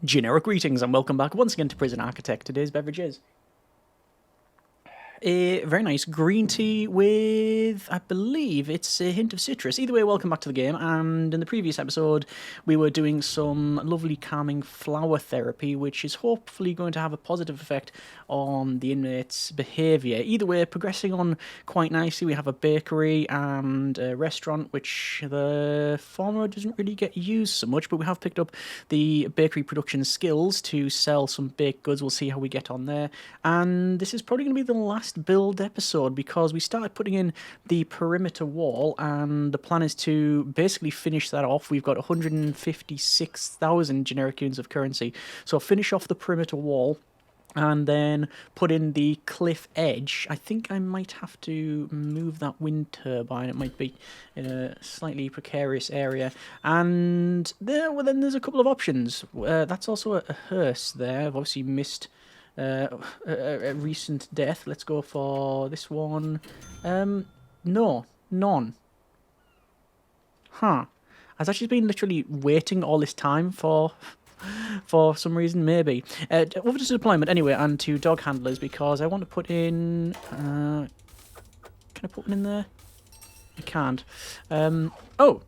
Generic greetings and welcome back once again to Prison Architect. Today's beverage is a very nice green tea with, I believe, it's a hint of citrus. Either way, welcome back to the game. And in the previous episode, we were doing some lovely calming flower therapy, which is hopefully going to have a positive effect on the inmates' behaviour. Either way, progressing on quite nicely. We have a bakery and a restaurant, which the former doesn't really get used so much, but we have picked up the bakery production skills to sell some baked goods. We'll see how we get on there. And this is probably going to be the last build episode because we started putting in the perimeter wall, and the plan is to basically finish that off. We've got 156,000 generic units of currency, so finish off the perimeter wall and then put in the cliff edge. I think I might have to move that wind turbine. It might be in a slightly precarious area. And then there's a couple of options. That's also a hearse there. I've obviously missed a recent death. Let's go for this one. No, none. Huh. I've actually been literally waiting all this time for some reason, maybe. Over to deployment anyway, and to dog handlers, because I want to put in... can I put one in there? I can't. Oh!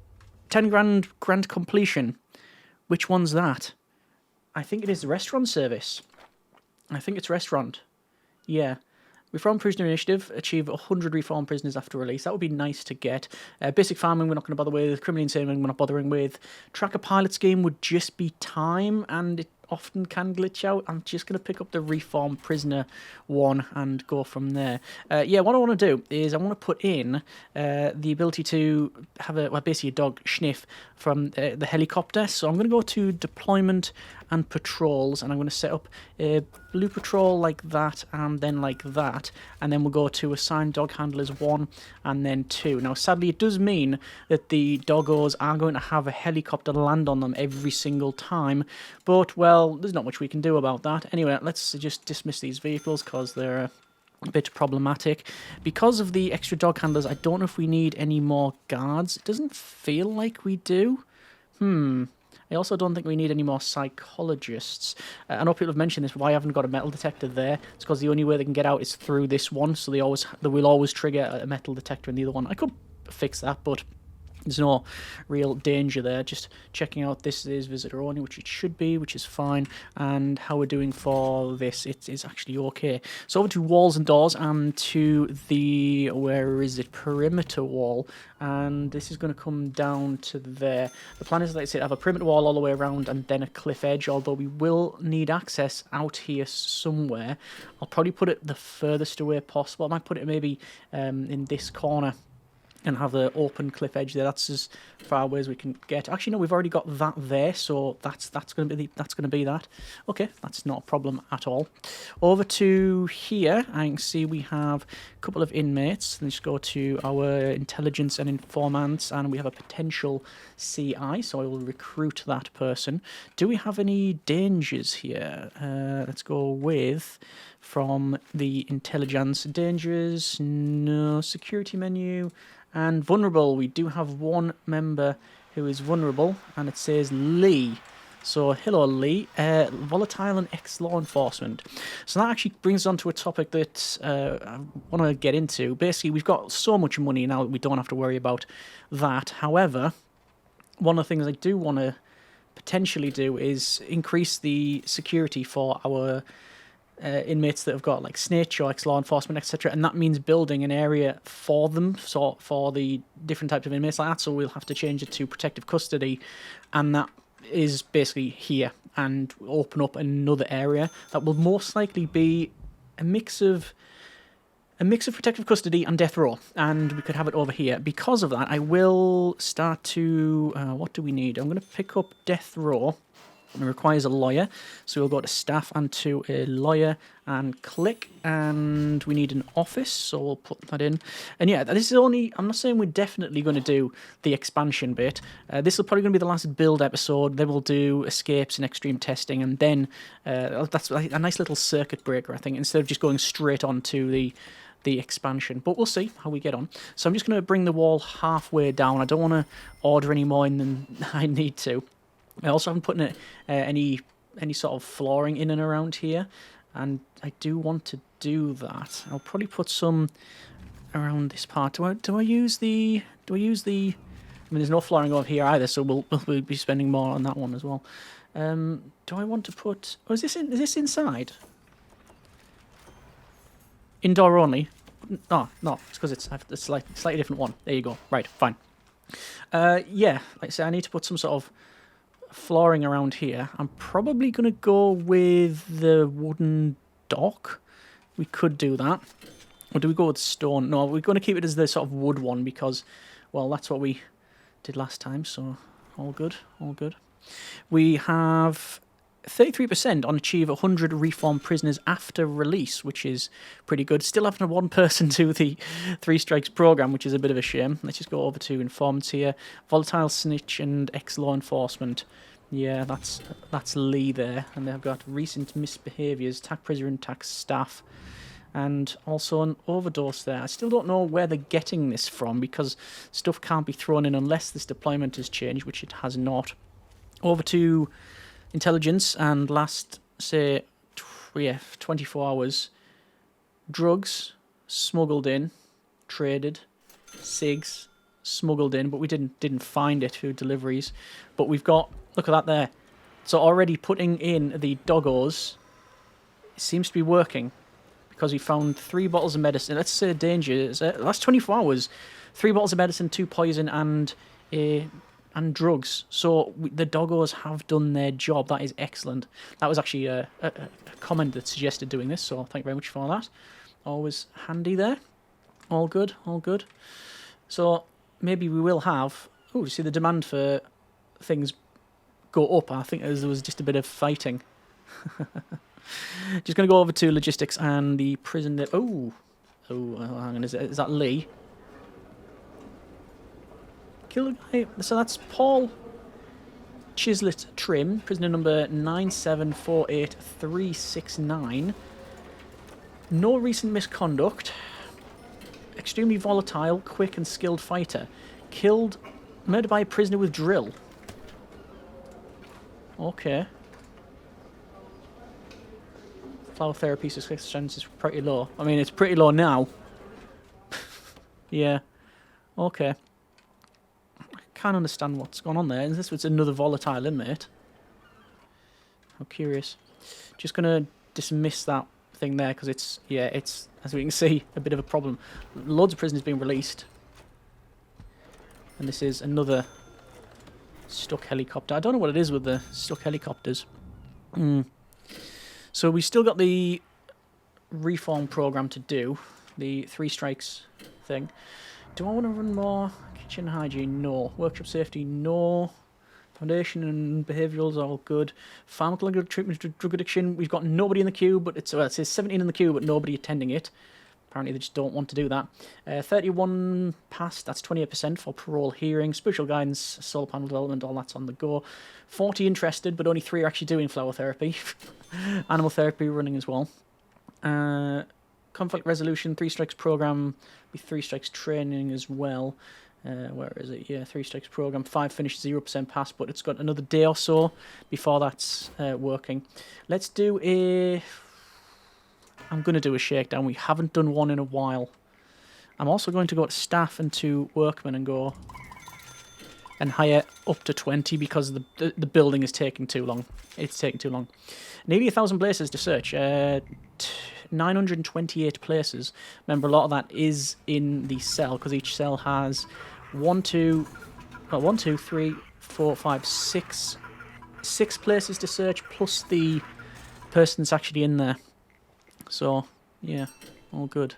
10 grand completion. Which one's that? I think it is the restaurant service. I think it's restaurant. Yeah. Reform Prisoner Initiative, achieve 100 reformed prisoners after release. That would be nice to get. Basic farming, we're not going to bother with. Criminal insane, we're not bothering with. Tracker pilot scheme would just be time, and it often can glitch out. I'm just going to pick up the reformed prisoner one and go from there. Yeah, what I want to do is I want to put in the ability to have basically a dog sniff from the helicopter. So I'm going to go to deployment and patrols, and I'm going to set up a blue patrol like that and then like that, and then we'll go to assign dog handlers 1 and then 2. Now sadly it does mean that the doggos are going to have a helicopter land on them every single time, but well, there's not much we can do about that. Anyway, let's just dismiss these vehicles because they're a bit problematic. Because of the extra dog handlers, I don't know if we need any more guards. It doesn't feel like we do. I also don't think we need any more psychologists. I know people have mentioned this, but why I haven't got a metal detector there? It's because the only way they can get out is through this one, so they will always trigger a metal detector in the other one. I could fix that, but there's no real danger there. Just checking out, this is visitor only, which it should be, which is fine. And how we're doing for this, it is actually okay. So over to walls and doors and to the, where is it, perimeter wall. And this is going to come down to there. The plan is, like I said, have a perimeter wall all the way around and then a cliff edge, although we will need access out here somewhere. I'll probably put it the furthest away possible. I might put it maybe in this corner and have the open cliff edge there. That's as far away as we can get. Actually, no, we've already got that there, so that's going to be that. Okay, that's not a problem at all. Over to here, I can see we have a couple of inmates. Let's go to our intelligence and informants, and we have a potential CI, so I will recruit that person. Do we have any dangers here? Let's go with from the intelligence dangers. No. Security menu. And vulnerable, we do have one member who is vulnerable, and it says Lee. So, hello Lee. Volatile and ex-law enforcement. So that actually brings us on to a topic that I want to get into. Basically, we've got so much money now that we don't have to worry about that. However, one of the things I do want to potentially do is increase the security for our inmates that have got like snitch or ex-law enforcement, etc., and that means building an area for them, so for the different types of inmates like that. So we'll have to change it to protective custody, and that is basically here, and open up another area that will most likely be a mix of protective custody and death row, and we could have it over here. Because of that, I will start to what do we need? I'm going to pick up death row. It requires a lawyer, so we'll go to staff and to a lawyer and click, and we need an office, so we'll put that in. And yeah, this is only, I'm not saying we're definitely going to do the expansion bit. This is probably going to be the last build episode. Then we'll do escapes and extreme testing, and then that's a nice little circuit breaker, I think, instead of just going straight on to the expansion. But we'll see how we get on. So I'm just going to bring the wall halfway down. I don't want to order any more in than I need to. I also haven't put in any any sort of flooring in and around here, and I do want to do that. I'll probably put some around this part. Do I use the? I mean, there's no flooring over here either, so we'll be spending more on that one as well. Do I want to put? Oh, is this inside? Indoor only? Oh, no, it's because it's a slightly different one. There you go. Right, fine. Yeah, like I say, I need to put some sort of flooring around here. I'm probably going to go with the wooden dock. We could do that. Or do we go with stone? No, we're going to keep it as the sort of wood one because, well, that's what we did last time, so all good, all good. We have 33% on achieve 100 reformed prisoners after release, which is pretty good. Still having one person do the 3 strikes program, which is a bit of a shame. Let's just go over to informants here. Volatile snitch and ex-law enforcement. Yeah, that's Lee there. And they've got recent misbehaviours, attack prisoner and attack staff. And also an overdose there. I still don't know where they're getting this from because stuff can't be thrown in unless this deployment has changed, which it has not. Over to intelligence, and last, say, 24 hours, drugs smuggled in, traded, cigs smuggled in, but we didn't find it through deliveries. But we've got, look at that there. So already putting in the doggos, it seems to be working because we found 3 bottles of medicine. Let's say danger. Last 24 hours, 3 bottles of medicine, 2 poison, and drugs. So the doggos have done their job. That is excellent. That was actually a comment that suggested doing this, so thank you very much for that. Always handy there. All good, all good. So maybe we will have... Oh, you see the demand for things go up. I think there was just a bit of fighting. Just going to go over to logistics and the prison... Oh, hang on. Is that Lee? Kill a guy. So that's Paul Chislett Trim, prisoner number 9748369. No recent misconduct. Extremely volatile, quick and skilled fighter. Murdered by a prisoner with drill. Okay. Flower therapy success chance is pretty low. I mean, it's pretty low now. Yeah. Okay. Can't understand what's going on there. Is this another volatile inmate? How curious. Just gonna dismiss that thing there because it's as we can see a bit of a problem. Loads of prisoners being released, and this is another stuck helicopter. I don't know what it is with the stuck helicopters. So we still got the reform program to do, the 3 strikes thing. Do I want to run more? Kitchen hygiene, no. Workshop safety, no. Foundation and behaviorals are all good. Pharmacological treatment of drug addiction, we've got nobody in the queue, but it says 17 in the queue, but nobody attending it. Apparently they just don't want to do that. 31 passed, that's 28% for parole hearing. Spiritual guidance, solar panel development, all that's on the go. 40 interested, but only 3 are actually doing flower therapy. Animal therapy running as well. Conflict resolution, 3 strikes program, with 3 strikes training as well. Where is it? Yeah, 3 strikes program, 5 finished, 0% pass, but it's got another day or so before that's working. Let's do I'm going to do a shakedown. We haven't done one in a while. I'm also going to go to staff and to workmen and go and hire up to 20 because the building is taking too long. It's taking too long. Nearly 1,000 places to search. 928 places. Remember, a lot of that is in the cell because each cell has 6 places to search plus the person that's actually in there. So, yeah, all good.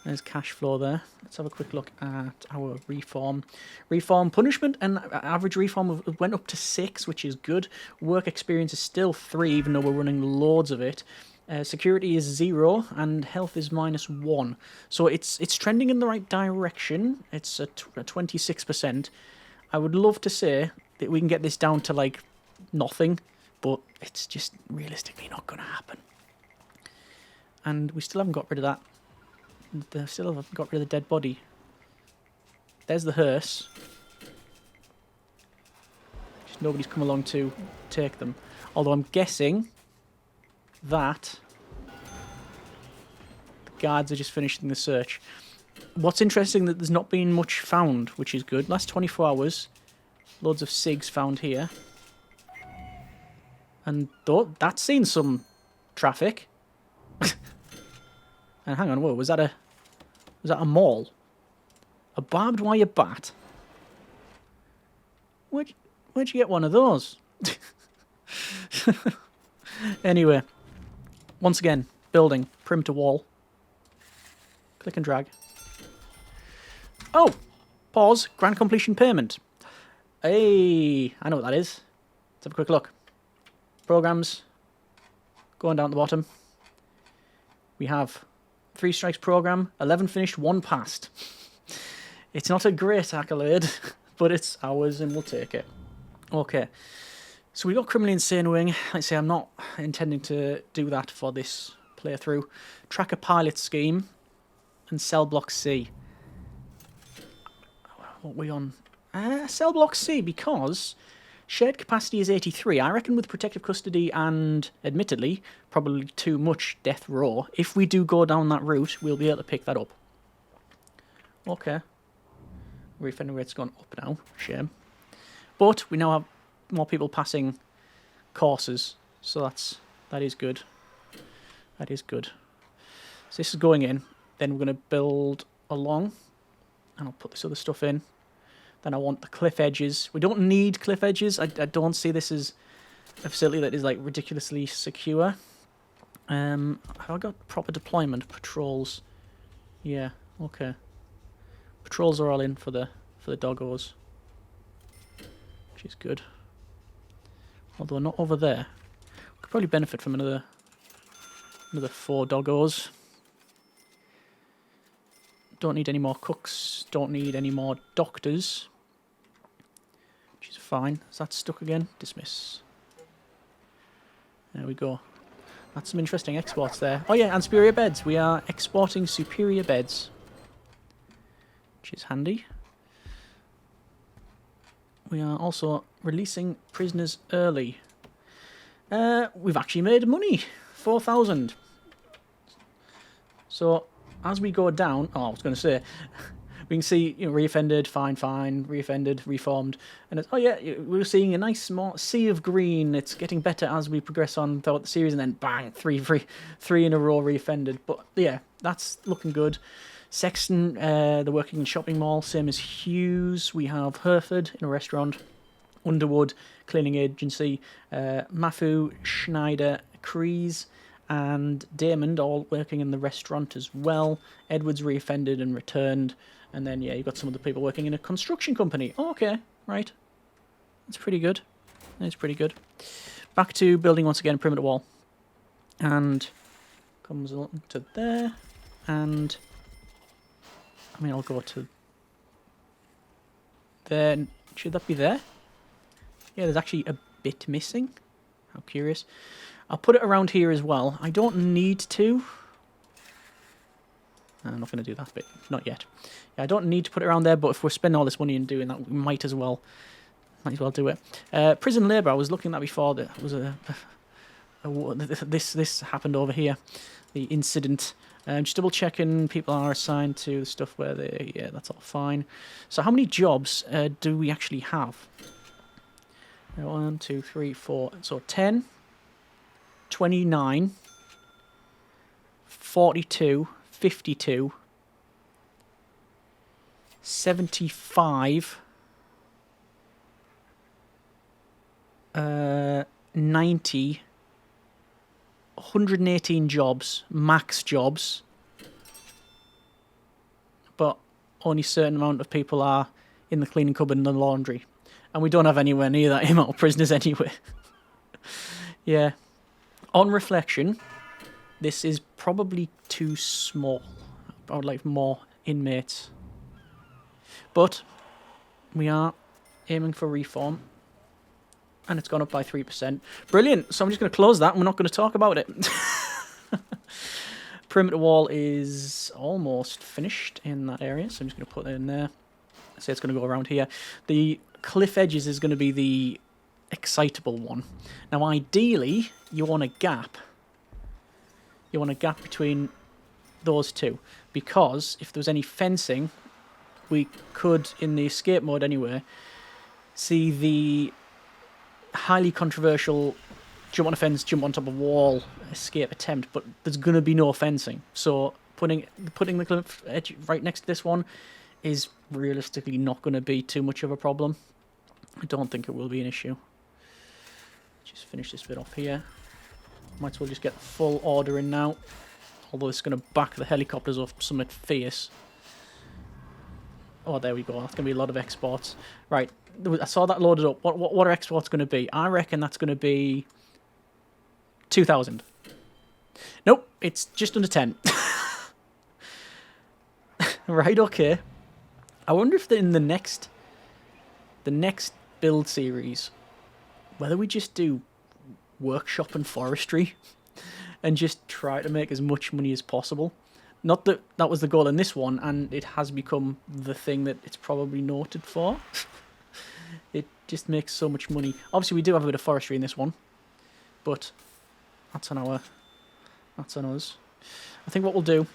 There's cash flow there. Let's have a quick look at our reform. Reform punishment and average reform went up to 6, which is good. Work experience is still 3, even though we're running loads of it. Security is 0 and health is -1. So it's trending in the right direction. It's at 26%. I would love to say that we can get this down to like nothing, but it's just realistically not going to happen. And we still haven't got rid of that. They still haven't got rid of the dead body. There's the hearse. Just nobody's come along to take them. Although I'm guessing that the guards are just finishing the search. What's interesting that there's not been much found, which is good. Last 24 hours, loads of SIGs found here. And that's seen some traffic. And hang on, whoa, was that a mall? A barbed wire bat? Where'd you get one of those? Anyway, once again, building, perimeter wall. Click and drag. Oh! Pause, grand completion payment. Hey, I know what that is. Let's have a quick look. Programs. Going down the bottom. We have 3 strikes program, 11 finished, 1 passed. It's not a great accolade, but it's ours and we'll take it. Okay. So we got criminally insane wing. Like I say, I'm not intending to do that for this playthrough. Tracker pilot scheme and cell block C. What are we on? Cell block C, because shared capacity is 83. I reckon with protective custody and, admittedly, probably too much death row, if we do go down that route, we'll be able to pick that up. Okay. Reoffending rate's gone up now. Shame. But we now have more people passing courses, so that is good. That is good. So this is going in. Then we're going to build along, and I'll put this other stuff in. Then I want the cliff edges. We don't need cliff edges. I don't see this as a facility that is like ridiculously secure. Have I got proper deployment? Patrols. Yeah, okay. Patrols are all in for the doggos, which is good. Although not over there. Could probably benefit from another 4 doggos. Don't need any more cooks. Don't need any more doctors. Which is fine. Is that stuck again? Dismiss. There we go. That's some interesting exports there. Oh yeah, and superior beds. We are exporting superior beds, which is handy. We are also releasing prisoners early. We've actually made money. 4,000. So as we go down, I was going to say, we can see, reoffended, fine, reoffended, reformed, and it's, oh yeah, we're seeing a nice small sea of green. It's getting better as we progress on throughout the series, and then bang, three in a row reoffended. But yeah, that's looking good. Sexton, they're working in shopping mall, same as Hughes. We have Hereford in a restaurant, Underwood cleaning agency, Mafu, Schneider, Crees, and Damon all working in the restaurant as well. Edwards reoffended and returned. And then, yeah, you've got some of the people working in a construction company. Oh, okay, right. That's pretty good. That's pretty good. Back to building once again, perimeter wall. And comes along to there. And, I mean, I'll go to there. Should that be there? Yeah, there's actually a bit missing. How curious. I'll put it around here as well. I don't need to. I'm not going to do that bit. Not yet. Yeah, I don't need to put it around there, but if we're spending all this money and doing that, we might as well do it. Prison labour, I was looking at before. That was this happened over here. The incident. Just double checking people are assigned to the stuff where they... Yeah, that's all fine. So how many jobs do we actually have? 1, 2, 3, 4. So 10, 29, 42, 52, 75, 90, 118 jobs, max jobs, but only a certain amount of people are in the cleaning cupboard and the laundry. And we don't have anywhere near that amount of prisoners anyway. Yeah. On reflection, this is probably too small. I would like more inmates. But we are aiming for reform. And it's gone up by 3%. Brilliant. So I'm just going to close that and we're not going to talk about it. Perimeter wall is almost finished in that area. So I'm just going to put it in there. So it's going to go around here. The cliff edges is going to be the excitable one. Now, ideally, you want a gap. You want a gap between those two, because if there was any fencing, we could, in the escape mode anyway, see the highly controversial jump on a fence, jump on top of a wall escape attempt, but there's going to be no fencing. So putting the cliff edge right next to this one is realistically not going to be too much of a problem. I don't think it will be an issue. Just finish this bit off here. Might as well just get full order in now. Although it's going to back the helicopters up somewhat fierce. Oh, there we go. That's going to be a lot of exports. Right, I saw that loaded up. What are exports going to be? I reckon that's going to be 2,000. Nope, it's just under 10. Right, okay. I wonder if in the next build series, whether we just do workshop and forestry and just try to make as much money as possible. Not that that was the goal in this one, and it has become the thing that it's probably noted for. It just makes so much money. Obviously, we do have a bit of forestry in this one, but that's on us. I think what we'll do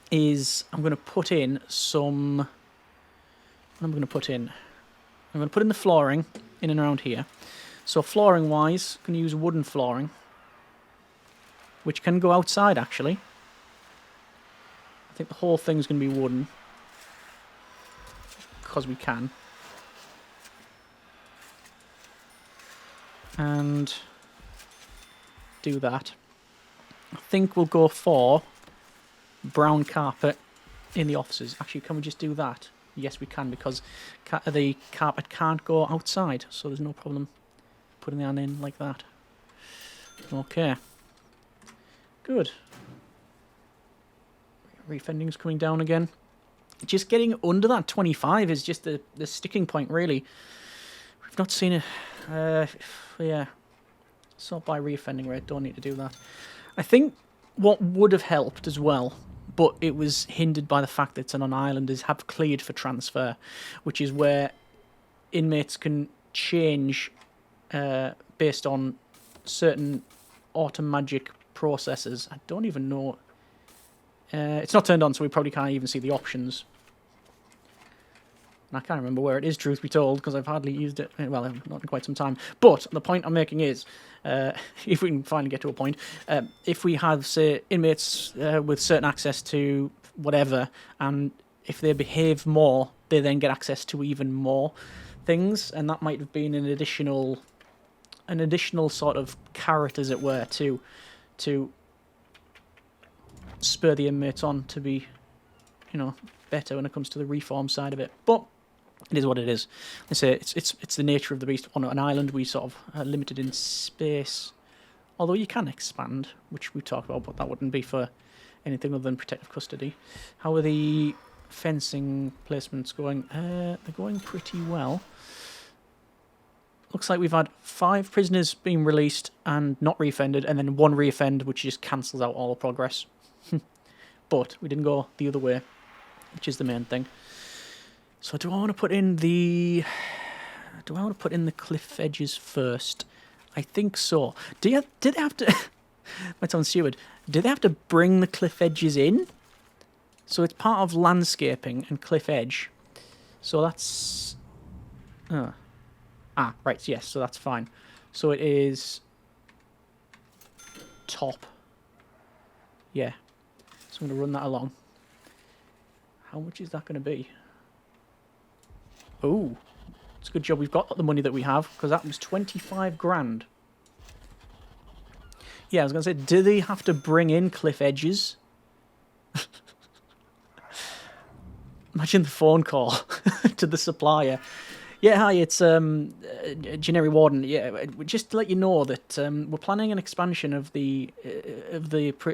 is I'm going to put in some... What am I going to put in? I'm going to put in the flooring in and around here. So flooring-wise, I'm going to use wooden flooring, which can go outside, actually. I think the whole thing's going to be wooden, because we can. And do that. I think we'll go for brown carpet in the offices. Actually, can we just do that? Yes, we can, because the carpet can't go outside, so there's no problem putting that in like that. Okay. Good. Refending's coming down again. Just getting under that 25 is just the sticking point, really. We've not seen it. Yeah. Sort by reoffending rate, don't need to do that. I think what would have helped as well, but it was hindered by the fact that it's on an island, is have cleared for transfer, which is where inmates can change based on certain automagic processes. I don't even know. It's not turned on, so we probably can't even see the options. And I can't remember where it is, truth be told, because I've hardly used it, well, not in quite some time. But the point I'm making is, if we can finally get to a point, if we have, say, inmates with certain access to whatever, and if they behave more, they then get access to even more things, and that might have been an additional sort of carrot, as it were, to spur the inmates on to be, better when it comes to the reform side of it. But it is what it is. I say it's the nature of the beast. On an island, we sort of are limited in space, although you can expand, which we talked about, but that wouldn't be for anything other than protective custody. How are the fencing placements going? They're going pretty well. Looks like we've had 5 prisoners being released and not reoffended, and then 1 reoffend, which just cancels out all progress. But we didn't go the other way, which is the main thing. So do I want to put in the cliff edges first? I think so. Did they have to? Might sound stupid. Did they have to bring the cliff edges in? So it's part of landscaping and cliff edge. So that's right, yes, so that's fine. So it is top. Yeah. So I'm going to run that along. How much is that going to be? Oh, it's a good job we've got the money that we have, because that was 25 grand. Yeah, I was going to say, do they have to bring in cliff edges? Imagine the phone call to the supplier. Yeah, hi, it's Generic Warden. Yeah, just to let you know that we're planning an expansion of the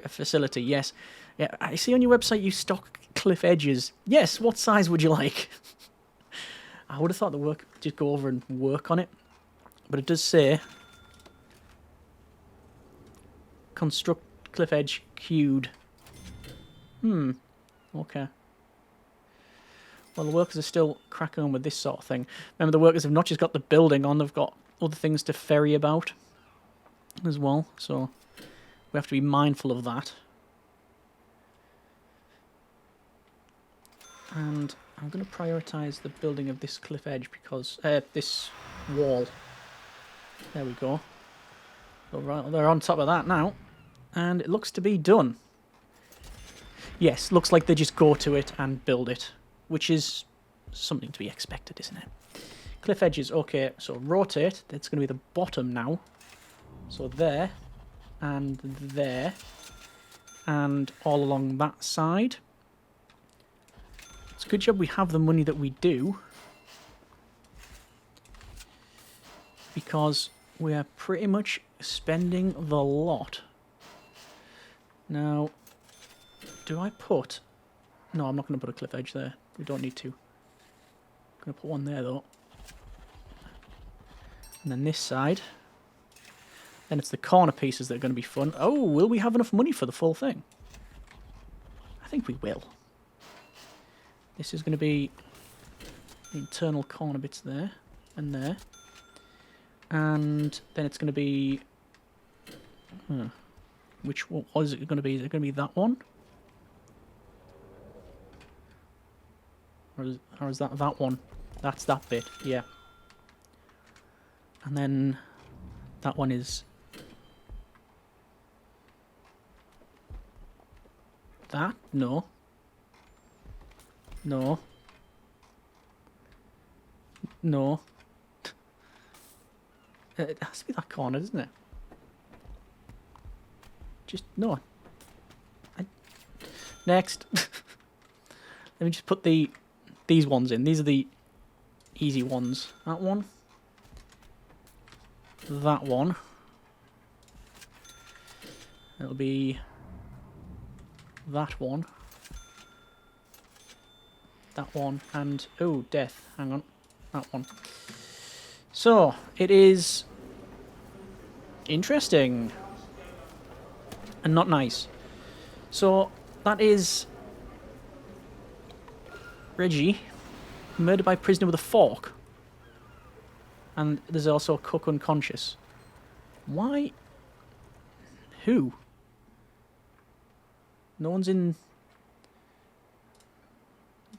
facility. Yes, yeah. I see on your website you stock cliff edges. Yes, what size would you like? I would have thought the work just go over and work on it, but it does say construct cliff edge queued. Okay. Well, the workers are still cracking on with this sort of thing. Remember, the workers have not just got the building on, they've got other things to ferry about as well, so we have to be mindful of that. And I'm going to prioritise the building of this cliff edge because this wall. There we go. All right, they're on top of that now, and it looks to be done. Yes, looks like they just go to it and build it, which is something to be expected, isn't it? Cliff edges, okay, so rotate. That's going to be the bottom now. So there, and there, and all along that side. It's a good job we have the money that we do, because we are pretty much spending the lot. Now, do I put... No, I'm not going to put a cliff edge there. We don't need to. I'm going to put one there, though. And then this side. Then it's the corner pieces that are going to be fun. Oh, will we have enough money for the full thing? I think we will. This is going to be the internal corner bits there and there. And then it's going to be... which one is it going to be? Is it going to be that one? Or is that that one? That's that bit, yeah. And then that one is... that? No. No. No. It has to be that corner, doesn't it? Just, no. Next. Let me just put these ones in. These are the easy ones. That one. That one. It'll be that one. That one. And, oh, death. Hang on. That one. So, it is interesting. And not nice. So, that is Reggie, murdered by prisoner with a fork. And there's also cook unconscious. Why? Who? No one's in...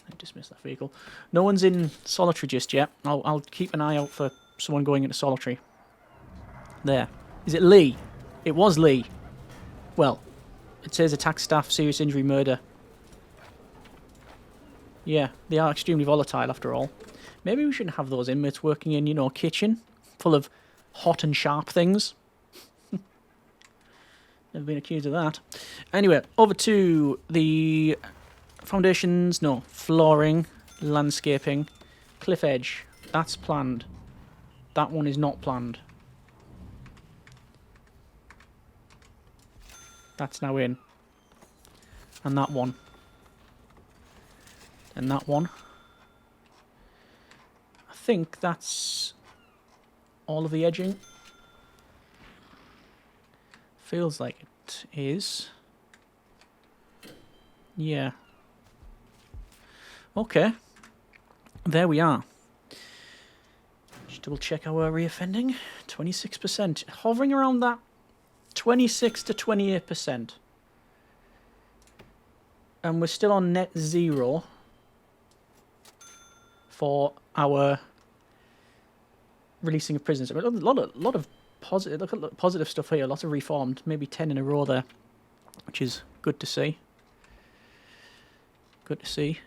I dismiss that vehicle. No one's in solitary just yet. I'll keep an eye out for someone going into solitary. There. Is it Lee? It was Lee. Well, it says attack staff, serious injury, murder. Yeah, they are extremely volatile after all. Maybe we shouldn't have those inmates working in, you know, a kitchen full of hot and sharp things. Never been accused of that. Anyway, over to the foundations, no, flooring, landscaping, cliff edge. That's planned. That one is not planned. That's now in. And that one. And that one. I think that's all of the edging. Feels like it is. Yeah. Okay. There we are. Just double check our reoffending. 26%. Hovering around that 26 to 28%. And we're still on net zero for our releasing of prisoners. A lot of positive. Look at positive stuff here. Lots of reformed. Maybe 10 in a row there, which is good to see. Good to see.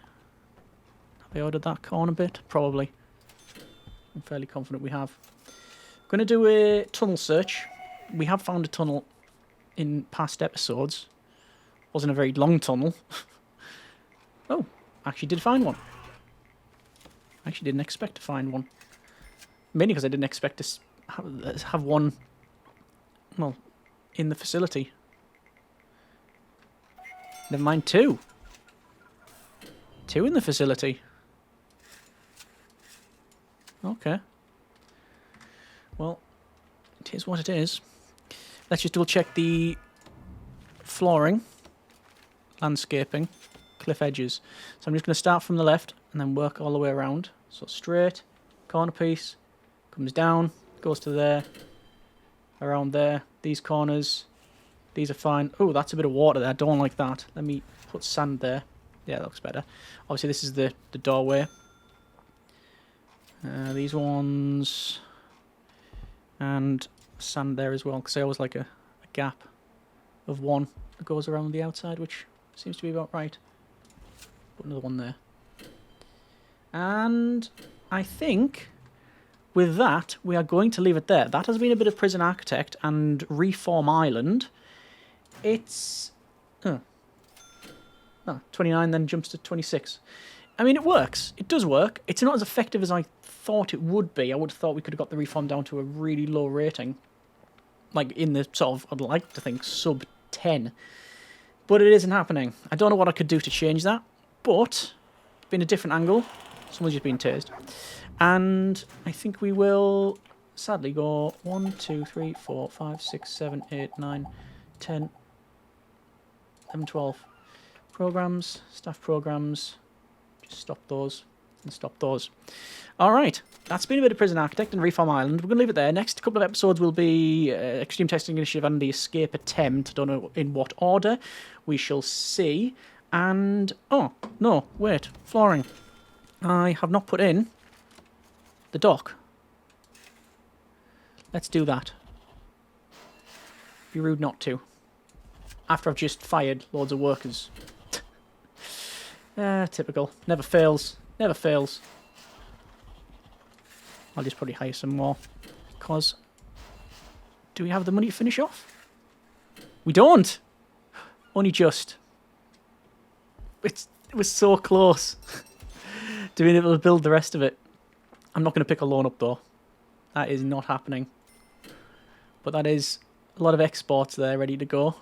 Have they ordered that corner bit? Probably. I'm fairly confident we have. Going to do a tunnel search. We have found a tunnel in past episodes. Wasn't a very long tunnel. Oh, actually did find one. Actually didn't expect to find one. Mainly because I didn't expect to have one, well, in the facility. Never mind, two. Two in the facility. Okay. Well, it is what it is. Let's just double check the flooring, landscaping, cliff edges. So I'm just going to start from the left and then work all the way around. So straight, corner piece, comes down, Goes to there. Around there. These corners. These are fine. Oh, that's a bit of water there. I don't like that. Let me put sand there. Yeah, that looks better. Obviously, this is the doorway. These ones. And sand there as well, because I always like a gap of one that goes around the outside, which seems to be about right. Put another one there. And I think with that, we are going to leave it there. That has been a bit of Prison Architect and Reform Island. It's... Oh, 29 then jumps to 26. I mean, it works. It does work. It's not as effective as I thought it would be. I would have thought we could have got the Reform down to a really low rating. Like, in the sort of, I'd like to think, sub 10. But it isn't happening. I don't know what I could do to change that. But, been a different angle. Someone's just been tased. And I think we will, sadly, go 1, 2, 3, 4, 5, 6, 7, 8, 9, 10, 11, 12. Programs, staff programs. Just stop those and stop those. Alright, that's been a bit of Prison Architect and Reform Island. We're going to leave it there. Next couple of episodes will be Extreme Testing Initiative and the Escape Attempt. Don't know in what order. We shall see. And, oh, no, wait, flooring. I have not put in the dock. Let's do that. Be rude not to. After I've just fired loads of workers. Typical. Never fails. Never fails. I'll just probably hire some more. Because... do we have the money to finish off? We don't! Only just. It was so close to being able to build the rest of it. I'm not going to pick a loan up though. That is not happening. But that is a lot of exports there ready to go.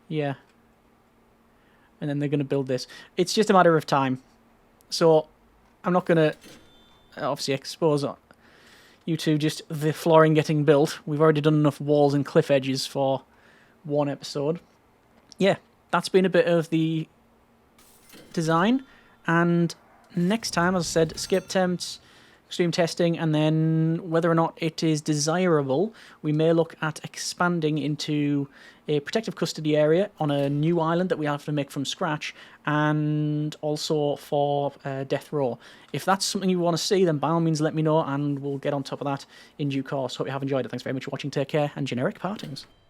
Yeah. And then they're going to build this. It's just a matter of time. So I'm not going to obviously expose you to just the flooring getting built. We've already done enough walls and cliff edges for one episode. Yeah, that's been a bit of the design. And next time, as I said, escape attempts, extreme testing, and then whether or not it is desirable, we may look at expanding into a protective custody area on a new island that we have to make from scratch, and also for death row. If that's something you want to see, then by all means let me know, and we'll get on top of that in due course. Hope you have enjoyed it. Thanks very much for watching. Take care, and generic partings.